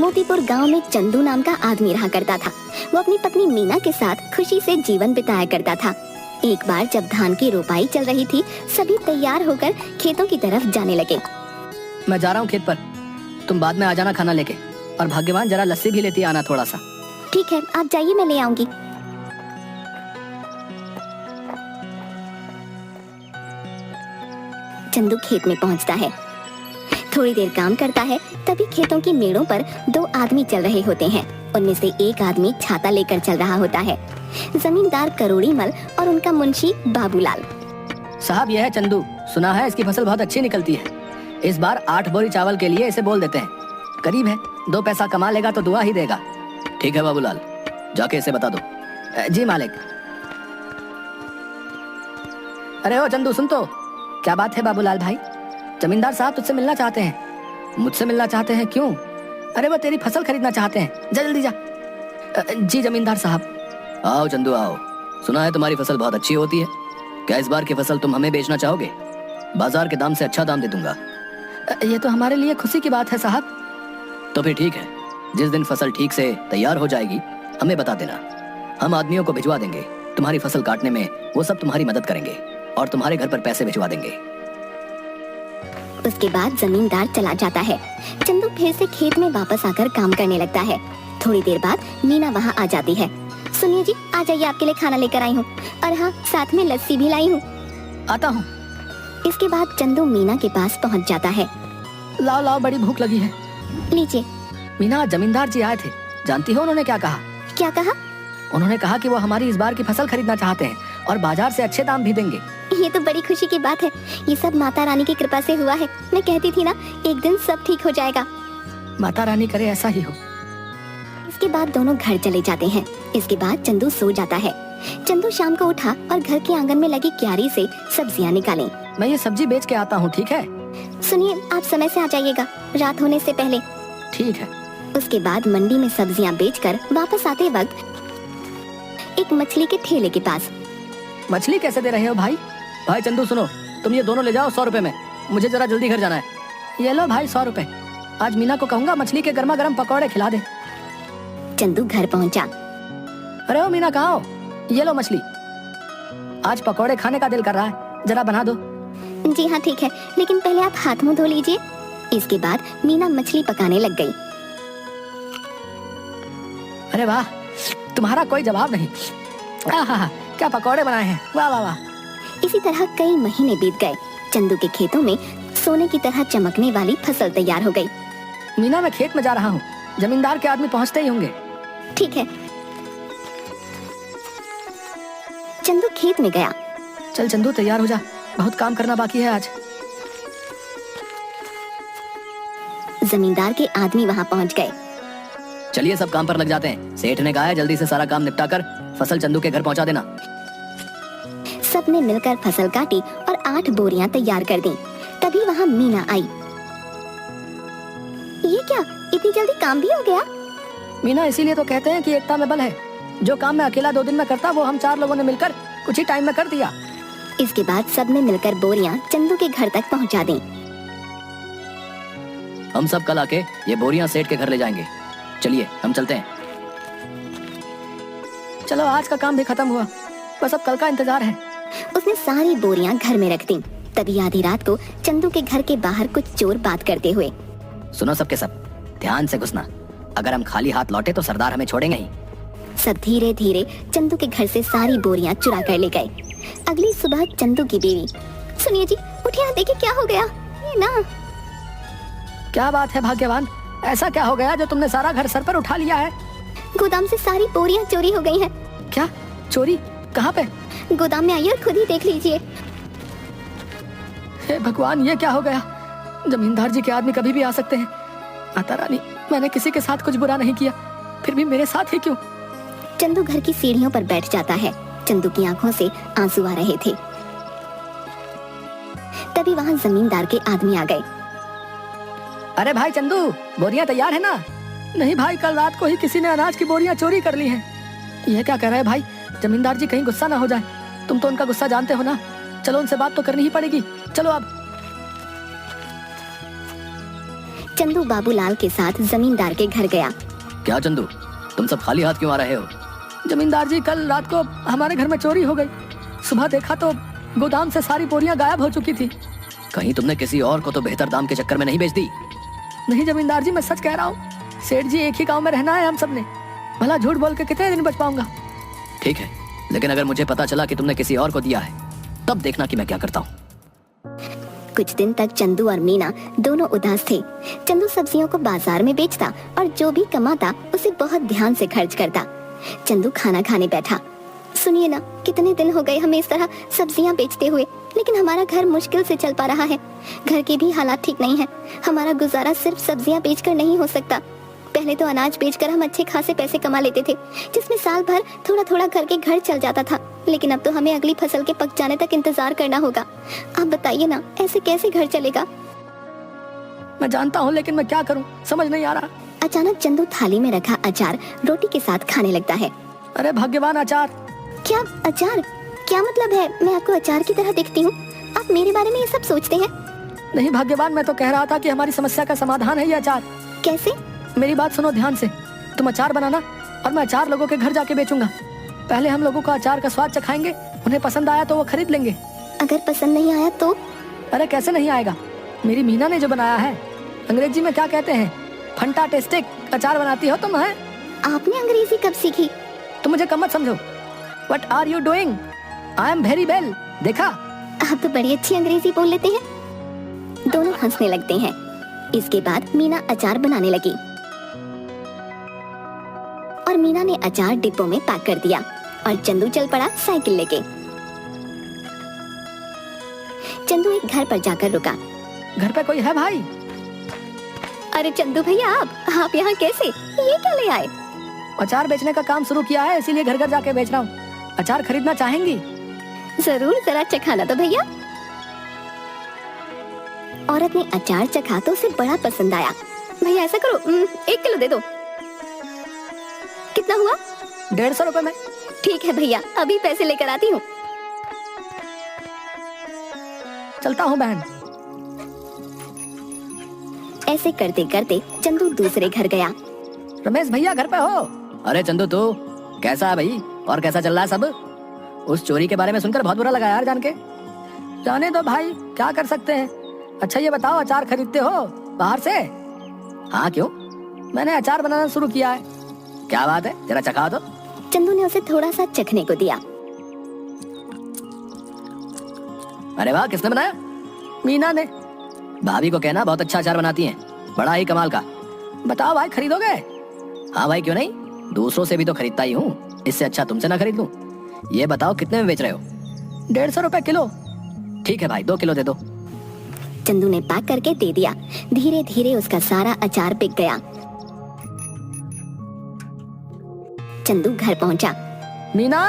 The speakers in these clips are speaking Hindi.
मोतीपुर गांव में चंदू नाम का आदमी रहा करता था। वो अपनी पत्नी मीना के साथ खुशी से जीवन बिताया करता था। एक बार जब धान की रोपाई चल रही थी, सभी तैयार होकर खेतों की तरफ जाने लगे। मैं जा रहा हूँ खेत पर, तुम बाद में आ जाना खाना लेके। और भाग्यवान जरा लस्सी भी लेती आना थोड़ा सा। ठीक है, आप जाइए, मैं ले आऊंगी। चंदू खेत में पहुंचता है, थोड़ी देर काम करता है, तभी खेतों की मेड़ों पर दो आदमी चल रहे होते हैं। उनमें से एक आदमी छाता लेकर चल रहा होता है, जमींदार करोड़ी मल और उनका मुंशी बाबूलाल। साहब, यह है चंदू, सुना है इसकी फसल बहुत अच्छी निकलती है। इस बार 8 बोरी चावल के लिए इसे बोल देते हैं। करीब है, 2 पैसा कमा लेगा तो दुआ ही देगा। ठीक है बाबूलाल, जाके इसे बता दो। जी मालिक। अरे ओ चंदू, सुन तो। क्या बात है बाबूलाल भाई? जमींदार साहब तुझसे मिलना चाहते हैं। मुझसे मिलना चाहते हैं? क्यों? अरे वो तेरी फसल खरीदना चाहते हैं, जा जल्दी जा। जी जमींदार साहब। आओ चंदू आओ, सुना है तुम्हारी फसल बहुत अच्छी होती है। क्या इस बार की फसल तुम हमें बेचना चाहोगे? बाजार के दाम से अच्छा दाम दे दूंगा। ये तो हमारे लिए खुशी की बात है साहब। तो फिर ठीक है, जिस दिन फसल ठीक से तैयार हो जाएगी हमें बता देना। हम आदमियों को भिजवा देंगे, तुम्हारी फसल काटने में वो सब तुम्हारी मदद करेंगे और तुम्हारे घर पर पैसे भिजवा देंगे। उसके बाद जमींदार चला जाता है। चंदू फिर से खेत में वापस आकर काम करने लगता है। थोड़ी देर बाद मीना वहाँ आ जाती है। सुनिए जी, आ जाइए, आपके लिए खाना लेकर आई हूँ, और हाँ, साथ में लस्सी भी लाई हूँ। आता हूँ। इसके बाद चंदू मीना के पास पहुँच जाता है। लाओ लाओ, बड़ी भूख लगी है। लीजिए। मीना, जमींदार जी आए थे, जानती हो उन्होंने क्या कहा? क्या कहा? उन्होंने कहा कि वो हमारी इस बार की फसल खरीदना चाहते हैं और बाजार से अच्छे दाम भी देंगे। ये तो बड़ी खुशी की बात है। ये सब माता रानी की कृपा से हुआ है। मैं कहती थी ना, एक दिन सब ठीक हो जाएगा। माता रानी करे ऐसा ही हो। इसके बाद दोनों घर चले जाते हैं। इसके बाद चंदू सो जाता है। चंदू शाम को उठा और घर के आंगन में लगी क्यारी से सब्जियां निकाली। मैं ये सब्जी बेच के आता हूँ, ठीक है? सुनिए, आप समय से आ जाइएगा, रात होने से पहले। ठीक है। उसके बाद मंडी में सब्जियां बेचकर वापस आते वक्त एक मछली के ठेले के पास। मछली कैसे दे रहे हो भाई? भाई चंदू सुनो, तुम ये दोनों ले जाओ 100 रुपए में, मुझे जरा जल्दी घर जाना है। ये लो भाई 100 रुपए। आज मीना को कहूँगा मछली के गर्मा गर्म पकौड़े खिला दे। चंदू घर पहुँचा। अरे ओ मीना, कहाँ हो? ये लो मछली, आज पकौड़े खाने का दिल कर रहा है, जरा बना दो। जी हाँ ठीक है, लेकिन पहले आप हाथ मुंह धो लीजिए। इसके बाद मीना मछली पकाने लग गई। अरे वाह, तुम्हारा कोई जवाब नहीं। आहा, क्या पकौड़े बनाए हैं, वाह वाह वाह। इसी तरह कई महीने बीत गए। चंदू के खेतों में सोने की तरह चमकने वाली फसल तैयार हो गई। मीना, मैं खेत में जा रहा हूँ, जमींदार के आदमी पहुँचते ही होंगे। ठीक है। चंदू खेत में गया। चल चंदू, तैयार हो जा, बहुत काम करना बाकी है आज। जमींदार के आदमी वहाँ पहुँच गए। चलिए सब काम पर लग जाते हैं। सेठ ने कहा है जल्दी से सारा काम निपटा कर फसल चंदू के घर पहुँचा देना। सबने मिलकर फसल काटी और 8 बोरियां तैयार कर दी। तभी वहाँ मीना आई। ये क्या, इतनी जल्दी काम भी हो गया? मीना, इसीलिए तो कहते हैं कि एकता में बल है। जो काम मैं अकेला 2 दिन में करता, वो हम 4 लोगों ने मिलकर कुछ ही टाइम में कर दिया। इसके बाद सबने मिलकर बोरियां चंदू के घर तक पहुँचा दी। हम सब कल आके ये बोरियां सेठ के घर ले जाएंगे। चलिए हम चलते हैं। चलो, आज का काम भी खत्म हुआ, बस अब कल का इंतजार है। उसने सारी बोरियां घर में रख दी। तभी आधी रात को चंदू के घर के बाहर कुछ चोर बात करते हुए। सुनो सबके सब, ध्यान से घुसना। अगर हम खाली हाथ लौटे तो सरदार हमें छोड़ेंगे ही। सब धीरे धीरे चंदू के घर से सारी बोरियां चुरा कर ले गए। अगली सुबह चंदू की बीवी, सुनिए जी, उठिए, देखिए क्या हो गया। ये ना, क्या बात है भाग्यवान, ऐसा क्या हो गया जो तुमने सारा घर सर पर उठा लिया है? गोदाम से सारी बोरियां चोरी हो गई हैं। क्या चोरी? कहाँ पे? गोदाम में आइए और खुद ही देख लीजिए। हे भगवान, ये क्या हो गया? जमींदार जी के आदमी कभी भी आ सकते हैं। माता रानी, मैंने किसी के साथ कुछ बुरा नहीं किया, फिर भी मेरे साथ ही क्यों? चंदू घर की सीढ़ियों पर बैठ जाता है। चंदू की आंखों से आंसू आ रहे थे। तभी वहाँ जमींदार के आदमी आ गए। अरे भाई चंदू, बोरियां तैयार है ना? नहीं भाई, कल रात को ही किसी ने अनाज की बोरियां चोरी कर ली हैं। ये क्या कह रहे हैं भाई? जमींदार जी कहीं गुस्सा ना हो जाए। तुम तो उनका गुस्सा जानते हो ना। चलो, उनसे बात तो करनी ही पड़ेगी। चलो अब। चंदू बाबूलाल के साथ जमींदार के घर गया। क्या चंदू, तुम सब खाली हाथ क्यों आ रहे हो? जमींदार जी, कल रात को हमारे घर में चोरी हो गई। सुबह देखा तो गोदाम से सारी बोरियां गायब हो चुकी थी। कहीं तुमने किसी और को तो बेहतर दाम के चक्कर में नहीं बेच दी? नहीं जमींदार जी, मैं सच कह रहा हूँ। सेठ जी, एक ही गांव में रहना है हम सबने। भला झूठ बोल के कितने दिन बच पाऊंगा? ठीक है, लेकिन अगर मुझे पता चला कि तुमने किसी और को दिया है, तब देखना कि मैं क्या करता हूँ। कुछ दिन तक चंदू और मीना दोनों उदास थे। चंदू सब्जियों को बाजार में बेचता और जो भी कमाता उसे बहुत ध्यान से खर्च करता। चंदू खाना खाने बैठा। सुनिए ना, कितने दिन हो गए हमें इस तरह सब्जियां बेचते हुए, लेकिन हमारा घर मुश्किल से चल पा रहा है। घर के भी हालात ठीक नहीं है। हमारा गुजारा सिर्फ सब्जियां बेचकर नहीं हो सकता। पहले तो अनाज बेचकर हम अच्छे खासे पैसे कमा लेते थे, जिसमें साल भर थोड़ा थोड़ा करके घर चल जाता था। लेकिन अब तो हमें अगली फसल के पक जाने तक इंतजार करना होगा। आप बताइए ना, ऐसे कैसे घर चलेगा? मैं जानता हूँ, लेकिन मैं क्या करूँ, समझ नहीं आ रहा। अचानक चंदू थाली में रखा अचार रोटी के साथ खाने लगता है। अरे भाग्यवान अचार! क्या अचार? क्या मतलब है? मैं आपको अचार की तरह दिखती हूँ? आप मेरे बारे में ये सब सोचते हैं? नहीं भाग्यवान, मैं तो कह रहा था कि हमारी समस्या का समाधान है ये अचार। कैसे? मेरी बात सुनो ध्यान से। तुम अचार बनाना और मैं अचार लोगों के घर जाके बेचूंगा। पहले हम लोगों का अचार का स्वाद चखाएंगे, उन्हें पसंद आया तो वो खरीद लेंगे। अगर पसंद नहीं आया तो? अरे कैसे नहीं आएगा, मेरी मीना ने जो बनाया है, अंग्रेजी में क्या कहते हैं, फंटास्टिक अचार बनाती हो तुम। है आपने अंग्रेजी कब सीखी? तुम मुझे कम मत समझो। What are you doing? I am very well। देखा, आप तो बड़ी अच्छी अंग्रेजी बोल लेते हैं। दोनों हंसने लगते हैं। इसके बाद मीना अचार बनाने लगी और मीना ने अचार डिब्बों में पैक कर दिया और चंदू चल पड़ा साइकिल लेके। चंदू एक घर पर जाकर रुका। घर पे कोई है भाई? अरे चंदू भैया, आप यहाँ कैसे? ये क्या ले आए? अचार बेचने का काम शुरू किया है, इसीलिए घर घर जाके बेच रहा हूँ। अचार खरीदना चाहेंगी? जरूर, जरा चखाना तो भैया। औरत ने अचार चखा तो उसे बड़ा पसंद आया। भैया ऐसा करो, 1 किलो दे दो। कितना हुआ? 150 रुपए में। ठीक है भैया, अभी पैसे लेकर आती हूँ। चलता हूँ बहन। ऐसे करते करते चंदू दूसरे घर गया। रमेश भैया घर पे हो? अरे चंदू, तू कैसा है भाई, और कैसा चल रहा है सब? उस चोरी के बारे में सुनकर बहुत बुरा लगा यार जान के। जाने दो भाई, क्या कर सकते हैं। अच्छा ये बताओ, अचार खरीदते हो बाहर से? हाँ क्यों, मैंने अचार बनाना शुरू किया है। क्या बात है, जरा चखाओ तो। चंदू ने उसे थोड़ा सा चखने को दिया। अरे वाह, किसने बनाया? मीना ने। भाभी को कहना बहुत अच्छा अचार बनाती हैं, बड़ा ही कमाल का। बताओ भाई, खरीदोगे? हाँ भाई, क्यों नहीं, दूसरों से भी तो खरीदता ही हूँ, इससे अच्छा तुमसे ना खरीद लूं। ये बताओ कितने में बेच रहे हो? 150 रुपए किलो। ठीक है भाई, 2 किलो दे दो। चंदू ने पैक करके दे दिया। धीरे धीरे उसका सारा अचार बिक गया। चंदू घर पहुंचा। मीना,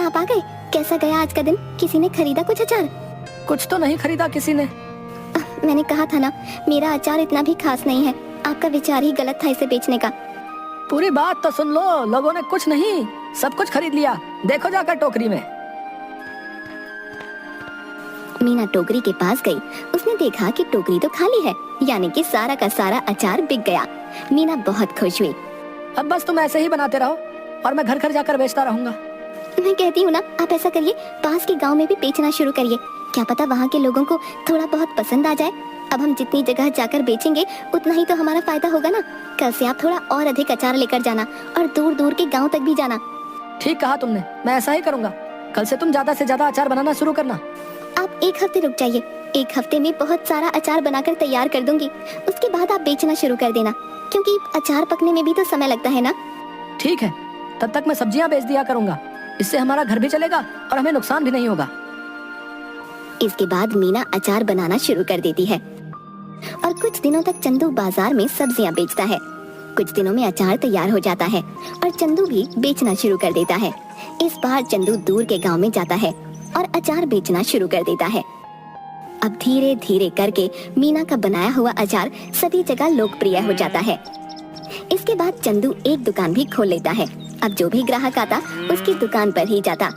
आप आ गए? कैसा गया आज का दिन? किसी ने खरीदा कुछ अचार? कुछ तो नहीं खरीदा किसी ने। मैंने कहा था ना, मेरा अचार इतना भी खास नहीं है। आपका विचार ही गलत था इसे बेचने का। पूरी बात तो सुन लो, लोगों ने कुछ नहीं सब कुछ खरीद लिया। देखो जाकर टोकरी में। मीना टोकरी के पास गई। उसने देखा कि टोकरी तो खाली है, यानी कि सारा का सारा अचार बिक गया। मीना बहुत खुश हुई। अब बस तुम ऐसे ही बनाते रहो और मैं घर घर जाकर बेचता रहूंगा। मैं कहती हूँ ना, आप ऐसा करिए, पास के गांव में भी बेचना शुरू करिए। क्या पता वहाँ के लोगों को थोड़ा बहुत पसंद आ जाए। अब हम जितनी जगह जाकर बेचेंगे उतना ही तो हमारा फायदा होगा ना। कल से आप थोड़ा और अधिक अचार लेकर जाना और दूर दूर के गांव तक भी जाना। ठीक कहा तुमने, मैं ऐसा ही करूंगा। कल से तुम ज्यादा से ज्यादा अचार बनाना शुरू करना। आप 1 हफ्ते रुक जाइए। 1 हफ्ते में बहुत सारा अचार बनाकर तैयार कर दूंगी। उसके बाद आप बेचना शुरू कर देना, क्योंकि अचार पकने में भी तो समय लगता है ना। ठीक है, तब तक मैं सब्जियां बेच दिया करूंगा। इससे हमारा घर भी चलेगा और हमें नुकसान भी नहीं होगा। इसके बाद मीना अचार बनाना शुरू कर देती है और कुछ दिनों तक चंदू बाजार में सब्जियां बेचता है। कुछ दिनों में अचार तैयार हो जाता है और चंदू भी बेचना शुरू कर देता है। इस बार चंदू दूर के गांव में जाता है और अचार बेचना शुरू कर देता है। अब धीरे धीरे करके मीना का बनाया हुआ अचार सभी जगह लोकप्रिय हो जाता है। इसके बाद चंदू एक दुकान भी खोल लेता है। अब जो भी ग्राहक आता उसकी दुकान पर ही जाता।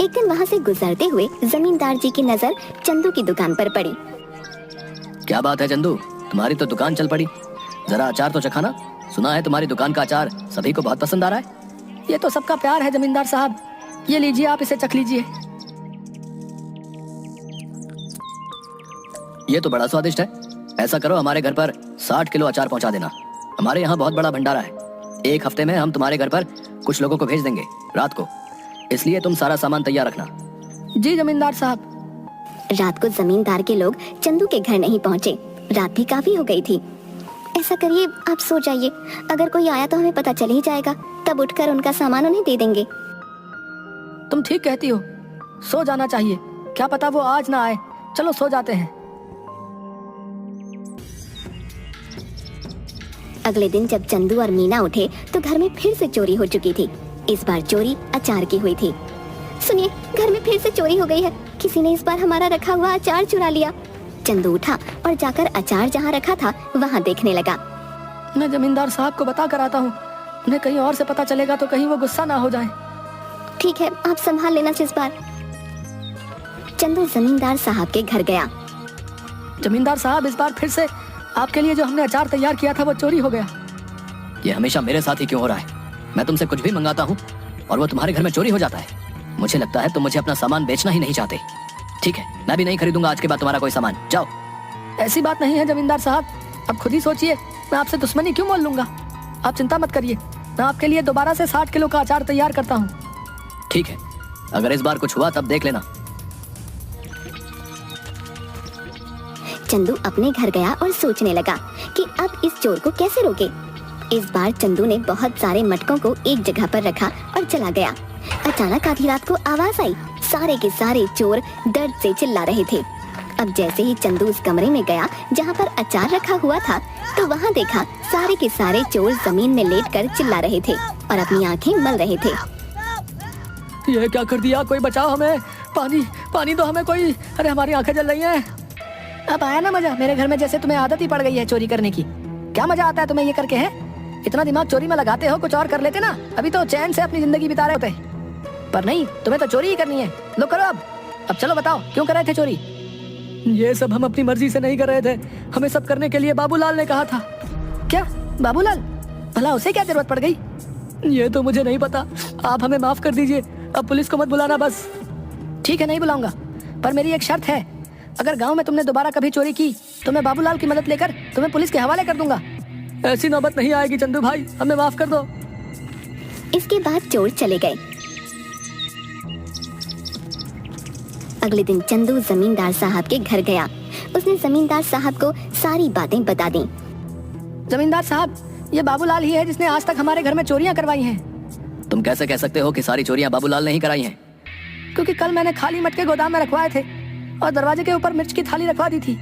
एक दिन वहाँ से गुजरते हुए जमींदार जी की नजर चंदू की दुकान पर पड़ी। क्या बात है चंदू, तुम्हारी तो दुकान चल पड़ी। जरा अचार तो चखाना, सुना है तुम्हारी दुकान का अचार सभी को बहुत पसंद आ रहा है। ये तो सबका प्यार है जमींदार साहब, ये लीजिए, आप इसे चख लीजिए। ये तो बड़ा स्वादिष्ट है। ऐसा करो, हमारे घर पर 60 किलो अचार पहुंचा देना। हमारे यहाँ बहुत बड़ा भंडारा है। एक हफ्ते में हम तुम्हारे घर पर कुछ लोगों को भेज देंगे रात को, इसलिए तुम सारा सामान तैयार रखना। जी जमींदार साहब। रात को जमींदार के लोग चंदू के घर नहीं पहुंचे। रात भी काफी हो गई थी। ऐसा करिए, आप सो जाइए, अगर कोई आया तो हमें पता चल ही जाएगा, तब उठकर उनका सामान उन्हें दे देंगे। तुम ठीक कहती हो, सो जाना चाहिए, क्या पता वो आज ना आए। चलो सो जाते हैं। अगले दिन जब चंदू और मीना उठे तो घर में फिर से चोरी हो चुकी थी। इस बार चोरी अचार की हुई थी। सुनिए, घर में फिर से चोरी हो गई है। किसी ने इस बार हमारा रखा हुआ अचार चुरा लिया। चंदू उठा और जाकर अचार जहाँ रखा था वहाँ देखने लगा। मैं जमींदार साहब को बता कर आता हूँ, उन्हें कहीं और से पता चलेगा तो कहीं वो गुस्सा ना हो जाए। ठीक है, आप संभाल लेना इस बार। चंदू जमींदार साहब के घर गया। जमींदार साहब, इस बार फिर से आपके लिए जो हमने अचार तैयार किया था वो चोरी हो गया। ये हमेशा मेरे साथ ही क्यों हो रहा है? मैं तुमसे कुछ भी मंगाता हूँ और वो तुम्हारे घर में चोरी हो जाता है। मुझे लगता है तुम मुझे अपना सामान बेचना ही नहीं चाहते। ठीक है, मैं भी नहीं खरीदूंगा आज के बाद तुम्हारा कोई सामान, जाओ। ऐसी बात नहीं है जमींदार साहब, अब खुद ही सोचिए, मैं आपसे दुश्मनी क्यों मोल लूंगा। आप चिंता मत करिए, मैं आपके लिए दोबारा से 60 किलो का अचार तैयार करता हूँ। ठीक है, अगर इस बार कुछ हुआ तब देख लेना। चंदू अपने घर गया और सोचने लगा कि अब इस चोर को कैसे रोके। इस बार चंदू ने बहुत सारे मटकों को एक जगह पर रखा और चला गया। अचानक आधी रात को आवाज आई। सारे के सारे चोर दर्द से चिल्ला रहे थे। अब जैसे ही चंदू उस कमरे में गया जहाँ पर अचार रखा हुआ था, तो वहाँ देखा सारे के सारे चोर जमीन में लेटकर चिल्ला रहे थे और अपनी आंखें मल रहे थे। ये क्या कर दिया, कोई बचाओ हमें, पानी पानी दो हमें कोई, अरे हमारी आंखें जल रही हैं। अब आया ना मजा, मेरे घर में जैसे तुम्हें आदत ही पड़ गई है चोरी करने की। क्या मजा आता है तुम्हें ये करके? है इतना दिमाग चोरी में लगाते हो, कुछ और कर लेते ना, अभी तो चैन से अपनी जिंदगी बिता रहे होते। पर नहीं, तुम्हें तो चोरी ही करनी है। लो करो अब चलो बताओ, क्यों कर रहे थे चोरी? ये सब हम अपनी मर्जी से नहीं कर रहे थे, हमें सब करने के लिए बाबूलाल ने कहा था। क्या बाबूलाल? भला उसे क्या जरूरत पड़ गई? ये तो मुझे नहीं पता, आप हमें माफ कर दीजिए, अब पुलिस को मत बुलाना बस। ठीक है, नहीं बुलाऊंगा, पर मेरी एक शर्त है, अगर गांव में तुमने दोबारा कभी चोरी की तो मैं बाबूलाल की मदद लेकर तुम्हें पुलिस के हवाले कर दूंगा। ऐसी नौबत नहीं आएगी चंदू भाई, हमें माफ कर दो। इसके बाद चोर चले गए। अगले दिन चंदू जमींदार साहब के घर गया। उसने जमींदार साहब को सारी बातें बता दी। जमींदार साहब, ये बाबूलाल ही है जिसने आज तक हमारे घर में चोरियां करवाई हैं। तुम कैसे कह सकते हो कि सारी चोरियां बाबूलाल ने ही कराई हैं? क्योंकि कल मैंने खाली मटके गोदाम में रखवाए थे और दरवाजे के ऊपर मिर्च की थाली रखवा दी थी।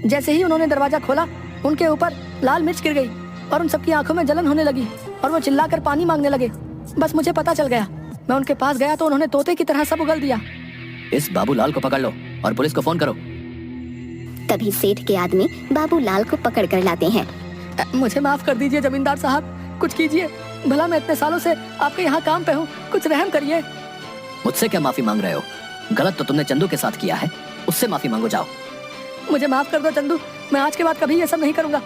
जैसे ही उन्होंने दरवाजा खोला, उनके ऊपर लाल मिर्च गिर गई और उन सबकी आंखों में जलन होने लगी और वो चिल्लाकर पानी मांगने लगे। बस मुझे पता चल गया, मैं उनके पास गया तो उन्होंने तोते की तरह सब उगल दिया। इस बाबूलाल को पकड़ लो और पुलिस को फोन करो। तभी सेठ के आदमी बाबूलाल को पकड़ कर लाते हैं। मुझे माफ कर दीजिए जमींदार साहब, कुछ कीजिए, भला मैं इतने सालों से आपके यहाँ काम पे हूँ, कुछ रहम करिए। मुझसे क्या माफी मांग रहे हो? गलत तो तुमने चंदू के साथ किया है, उससे माफी मांगो, जाओ। मुझे माफ कर दो चंदू, मैं आज के बाद कभी ये सब नहीं करूंगा।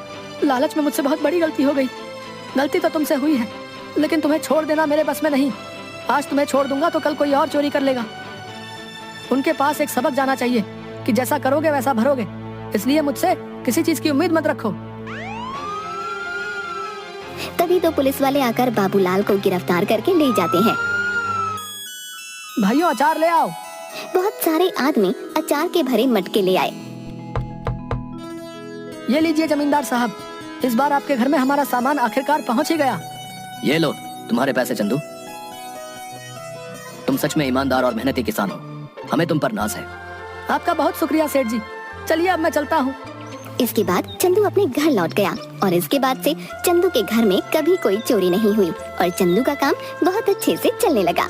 लालच में मुझसे बहुत बड़ी गलती हो गई। गलती तो तुमसे हुई है, लेकिन तुम्हें छोड़ देना मेरे बस में नहीं। आज तुम्हें छोड़ दूंगा तो कल कोई और चोरी कर लेगा। उनके पास एक सबक जाना चाहिए कि जैसा करोगे वैसा भरोगे, इसलिए मुझसे किसी चीज की उम्मीद मत रखो। तभी तो पुलिस वाले आकर बाबूलाल को गिरफ्तार करके ले जाते हैं। भाइयों, अचार ले आओ। बहुत सारे आदमी अचार के भरे मटके ले आए। ये लीजिए जमींदार साहब, इस बार आपके घर में हमारा सामान आखिरकार पहुंच ही गया। ये लो तुम्हारे पैसे चंदू, तुम सच में ईमानदार और मेहनती किसान हो, हमें तुम पर नाज है। आपका बहुत शुक्रिया सेठ जी, चलिए अब मैं चलता हूँ। इसके बाद चंदू अपने घर लौट गया और इसके बाद से चंदू के घर में कभी कोई चोरी नहीं हुई और चंदू का काम बहुत अच्छे से चलने लगा।